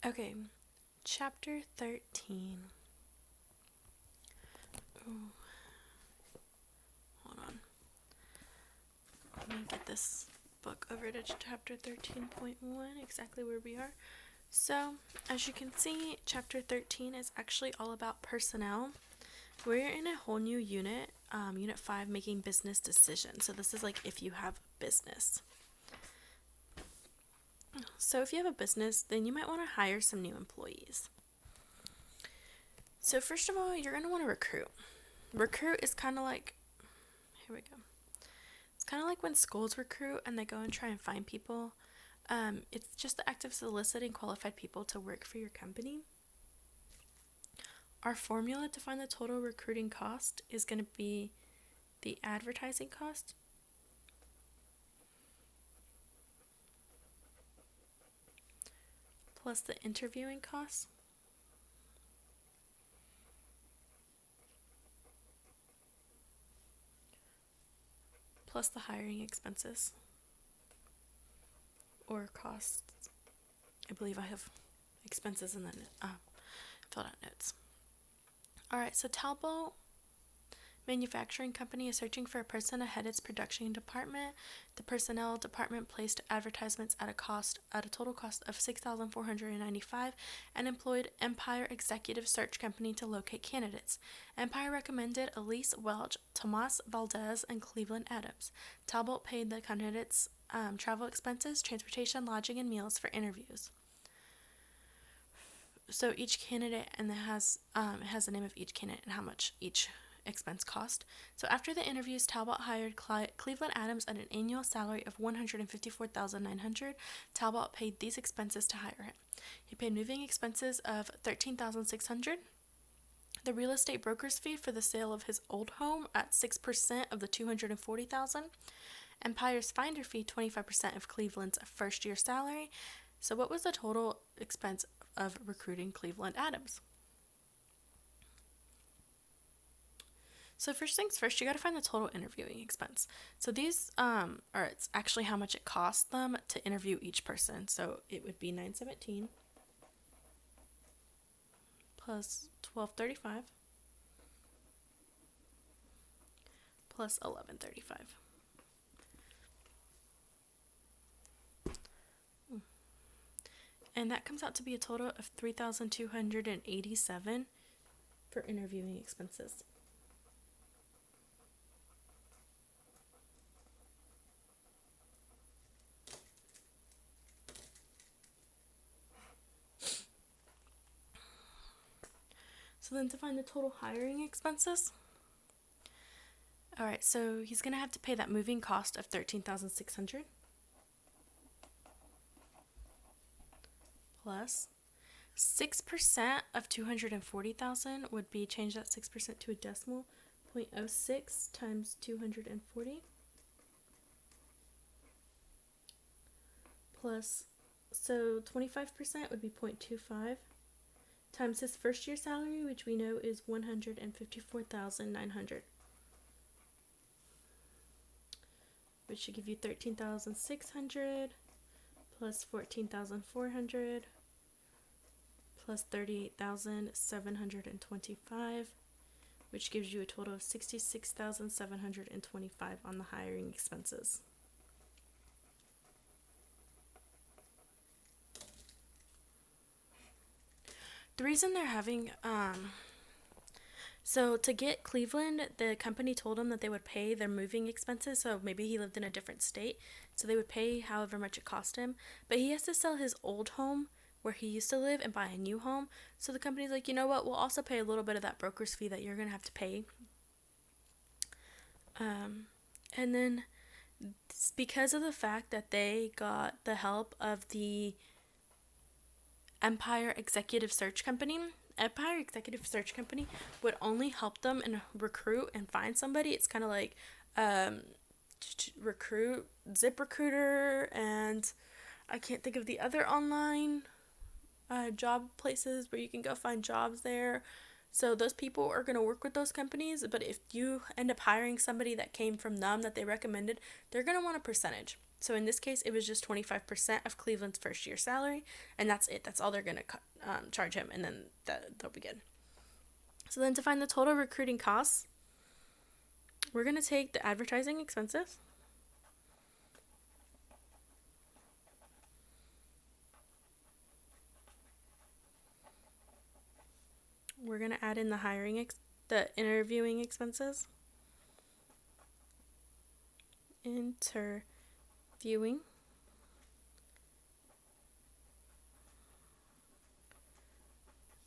Okay, chapter 13. Ooh, hold on. Let me get this book over to chapter 13.1, exactly where we are. So, as you can see, chapter 13 is actually all about personnel. We're in a whole new unit, Unit 5, making business decisions. So, this is like if you have a business. So, if you have a business, then you might want to hire some new employees. So, first of all, you're going to want to recruit. Recruit is kind of like, here we go. It's kind of like when schools recruit and they go and try and find people. It's just the act of soliciting qualified people to work for your company. Our formula to find the total recruiting cost is going to be the advertising cost plus the interviewing cost plus the hiring expenses or costs. I believe I have expenses and then filled out notes. Alright, so Talbot Manufacturing Company is searching for a person to head its production department. The personnel department placed advertisements at a total cost of $6,495 and employed Empire Executive Search Company to locate candidates. Empire recommended Elise Welch, Tomas Valdez, and Cleveland Adams. Talbot paid the candidates travel expenses, transportation, lodging, and meals for interviews. So each candidate and it has the name of each candidate and how much each expense cost. So after the interviews, Talbot hired Cleveland Adams at an annual salary of $154,900. Talbot paid these expenses to hire him. He paid moving expenses of $13,600. The real estate broker's fee for the sale of his old home at 6% of the $240,000. Empire's finder fee 25% of Cleveland's first year salary. So what was the total expense of recruiting Cleveland Adams? So first things first, you got to find the total interviewing expense. So these it's actually how much it costs them to interview each person. So it would be $917 plus $1235 plus $1135. And that comes out to be a total of $3,287 for interviewing expenses. So then to find the total hiring expenses, alright, so he's going to have to pay that moving cost of $13,600 plus 6% of $240,000 would be, change that 6% to a decimal, 0.06 times 240 plus, so 25% would be 0.25 times his first year salary, which we know is $154,900, which should give you $13,600 plus $14,400 plus $38,725, which gives you a total of $66,725 on the hiring expenses. The reason they're having so to get Cleveland, the company told him that they would pay their moving expenses. So maybe he lived in a different state, so they would pay however much it cost him. But he has to sell his old home where he used to live and buy a new home. So the company's like, you know what? We'll also pay a little bit of that broker's fee that you're gonna have to pay. And then because of the fact that they got the help of the Empire Executive Search Company. Empire Executive Search Company would only help them and recruit and find somebody. It's kind of like recruit, ZipRecruiter, and I can't think of the other online job places where you can go find jobs there. So those people are going to work with those companies, but if you end up hiring somebody that came from them that they recommended, they're going to want a percentage. So in this case, it was just 25% of Cleveland's first year salary, and that's it. That's all they're going to charge him, and then they'll be good. So then to find the total recruiting costs, we're going to take the advertising expenses. We're going to add in the interviewing expenses. Interviewing.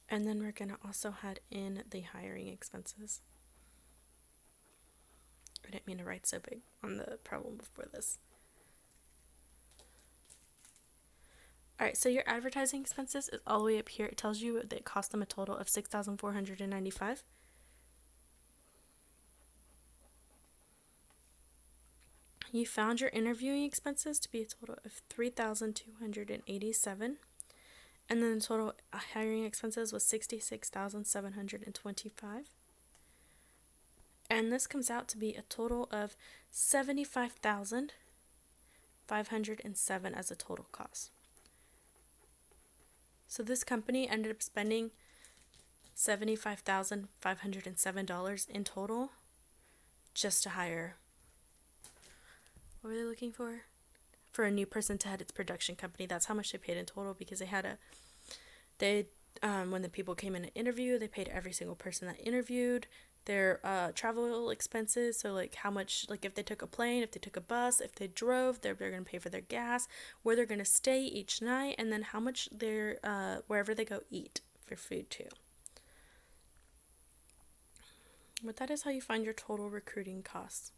And then we're going to also add in the hiring expenses. I didn't mean to write so big on the problem before this. Alright, so your advertising expenses is all the way up here. It tells you that it cost them a total of $6,495. You found your interviewing expenses to be a total of $3,287. And then the total hiring expenses was $66,725. And this comes out to be a total of $75,507 as a total cost. So this company ended up spending $75,507 in total just to hire. What were they looking for? For a new person to head its production company. That's how much they paid in total, because when the people came in to interview, they paid every single person that interviewed their travel expenses. So like how much, like if they took a plane, if they took a bus, if they drove, they're going to pay for their gas, where they're going to stay each night, and then how much they're wherever they go eat for food too. But that is how you find your total recruiting costs.